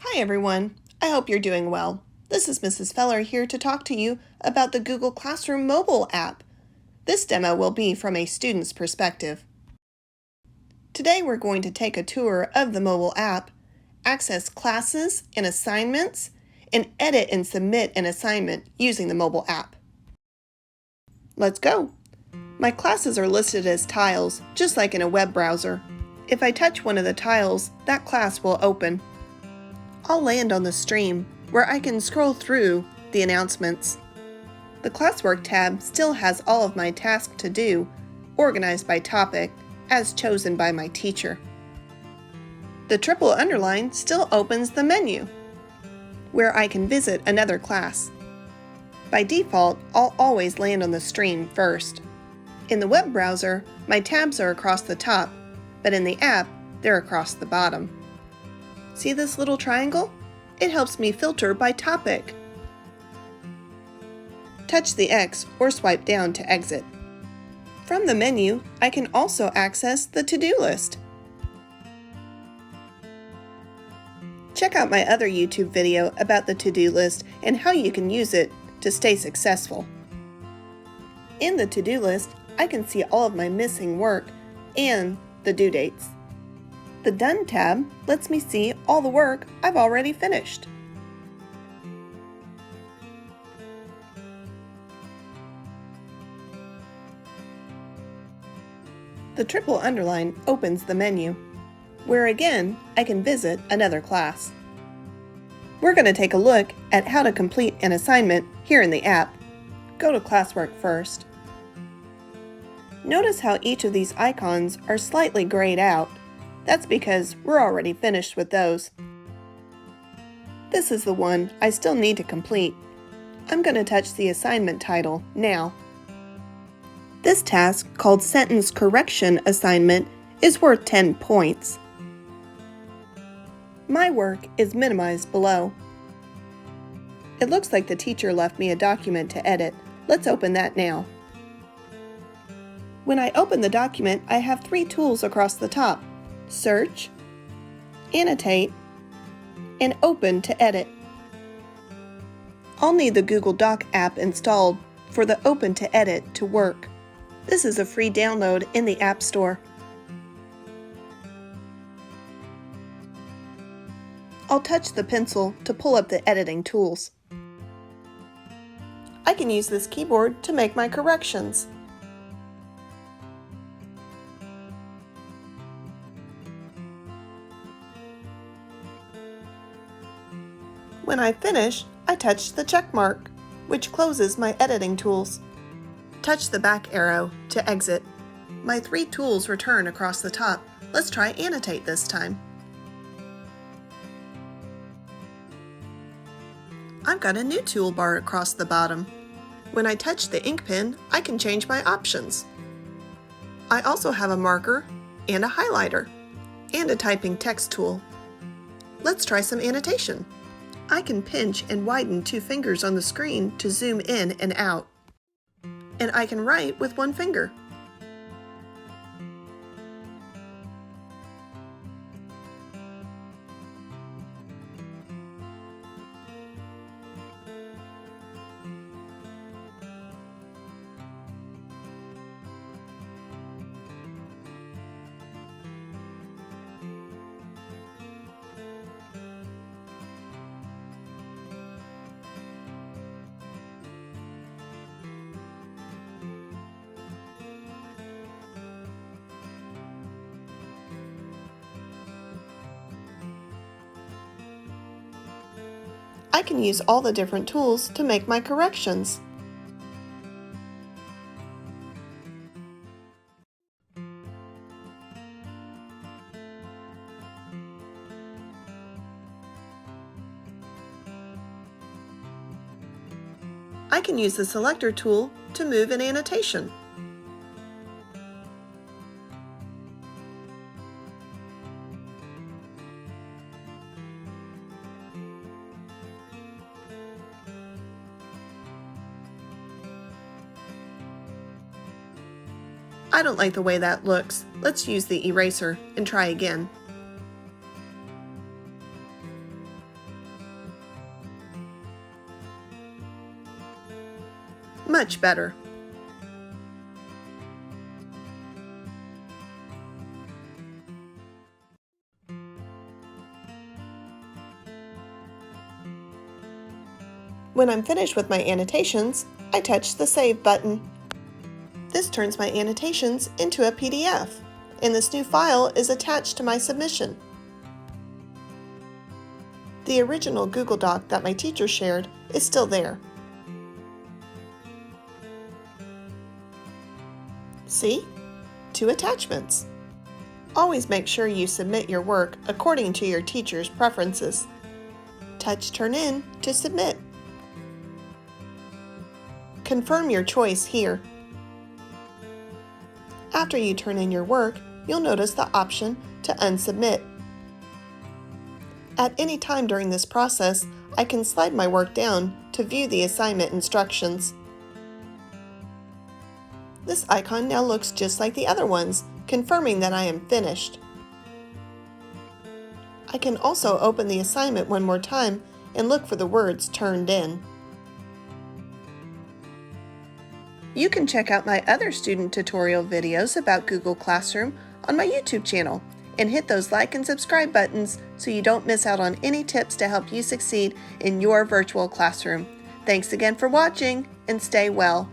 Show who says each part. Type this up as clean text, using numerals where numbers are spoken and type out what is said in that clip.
Speaker 1: Hi everyone, I hope you're doing well. This is Mrs. Feller here to talk to you about the Google Classroom mobile app. This demo will be from a student's perspective. Today we're going to take a tour of the mobile app, access classes and assignments, and edit and submit an assignment using the mobile app. Let's go! My classes are listed as tiles, just like in a web browser. If I touch one of the tiles, that class will open. I'll land on the stream, where I can scroll through the announcements. The Classwork tab still has all of my tasks to do, organized by topic, as chosen by my teacher. The triple underline still opens the menu, where I can visit another class. By default, I'll always land on the stream first. In the web browser, my tabs are across the top, but in the app, they're across the bottom. See this little triangle? It helps me filter by topic. Touch the X or swipe down to exit. From the menu, I can also access the to-do list. Check out my other YouTube video about the to-do list and how you can use it to stay successful. In the to-do list, I can see all of my missing work and the due dates. The Done tab lets me see all the work I've already finished. The triple underline opens the menu, where again I can visit another class. We're going to take a look at how to complete an assignment here in the app. Go to Classwork first. Notice how each of these icons are slightly grayed out. That's because we're already finished with those. This is the one I still need to complete. I'm going to touch the assignment title now. This task, called Sentence Correction Assignment, is worth 10 points. My work is minimized below. It looks like the teacher left me a document to edit. Let's open that now. When I open the document, I have 3 tools across the top: Search, Annotate, and Open to edit. I'll need the Google Doc app installed for the Open to Edit to work. This is a free download in the App Store. I'll touch the pencil to pull up the editing tools. I can use this keyboard to make my corrections. When I finish, I touch the check mark, which closes my editing tools. Touch the back arrow to exit. My 3 tools return across the top. Let's try Annotate this time. I've got a new toolbar across the bottom. When I touch the ink pen, I can change my options. I also have a marker and a highlighter, and a typing text tool. Let's try some annotation. I can pinch and widen 2 fingers on the screen to zoom in and out. And I can write with 1 finger. I can use all the different tools to make my corrections. I can use the selector tool to move an annotation. I don't like the way that looks. Let's use the eraser and try again. Much better. When I'm finished with my annotations, I touch the Save button. This turns my annotations into a PDF, and this new file is attached to my submission. The original Google Doc that my teacher shared is still there. See? 2 attachments. Always make sure you submit your work according to your teacher's preferences. Touch Turn In to submit. Confirm your choice here. After you turn in your work, you'll notice the option to unsubmit. At any time during this process, I can slide my work down to view the assignment instructions. This icon now looks just like the other ones, confirming that I am finished. I can also open the assignment one more time and look for the words turned in. You can check out my other student tutorial videos about Google Classroom on my YouTube channel and hit those like and subscribe buttons so you don't miss out on any tips to help you succeed in your virtual classroom. Thanks again for watching and stay well.